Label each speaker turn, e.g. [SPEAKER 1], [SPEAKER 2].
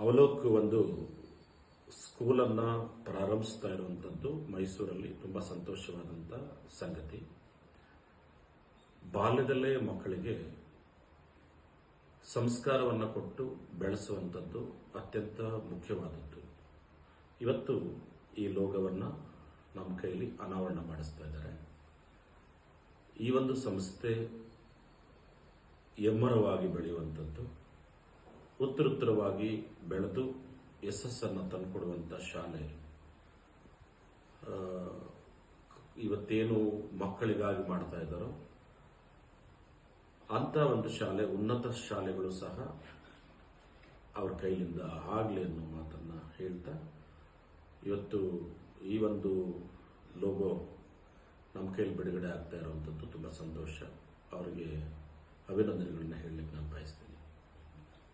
[SPEAKER 1] ಅವಲೋಕ್ ಒಂದು ಸ್ಕೂಲನ್ನು ಪ್ರಾರಂಭಿಸ್ತಾ ಇರುವಂಥದ್ದು ಮೈಸೂರಲ್ಲಿ ತುಂಬ ಸಂತೋಷವಾದಂಥ ಸಂಗತಿ. ಬಾಲ್ಯದಲ್ಲೇ ಮಕ್ಕಳಿಗೆ ಸಂಸ್ಕಾರವನ್ನು ಕೊಟ್ಟು ಬೆಳೆಸುವಂಥದ್ದು ಅತ್ಯಂತ ಮುಖ್ಯವಾದದ್ದು. ಇವತ್ತು ಈ ಲೋಗವನ್ನು ನಮ್ಮ ಕೈಲಿ ಅನಾವರಣ ಮಾಡಿಸ್ತಾ ಇದ್ದಾರೆ. ಈ ಒಂದು ಸಂಸ್ಥೆ ಎಮ್ಮರವಾಗಿ ಬೆಳೆಯುವಂಥದ್ದು, ಉತ್ತರೋತ್ತರವಾಗಿ ಬೆಳೆದು ಯಶಸ್ಸನ್ನು ತಂದುಕೊಡುವಂಥ ಶಾಲೆ. ಇವತ್ತೇನು ಮಕ್ಕಳಿಗಾಗಿ ಮಾಡ್ತಾ ಇದ್ದಾರೋ ಅಂಥ ಒಂದು ಶಾಲೆ, ಉನ್ನತ ಶಾಲೆಗಳು ಸಹ ಅವ್ರ ಕೈಲಿಂದ ಆಗಲಿ ಅನ್ನೋ ಮಾತನ್ನು ಹೇಳ್ತಾ, ಇವತ್ತು ಈ ಒಂದು ಲೋಗೋ ನಮ್ಮ ಕೈಲಿ ಬಿಡುಗಡೆ ಆಗ್ತಾ ಇರುವಂಥದ್ದು ತುಂಬ ಸಂತೋಷ. ಅವರಿಗೆ ಅಭಿನಂದನೆಗಳನ್ನ ಹೇಳಲಿಕ್ಕೆ ನಾನು ಬಯಸ್ತೀನಿ.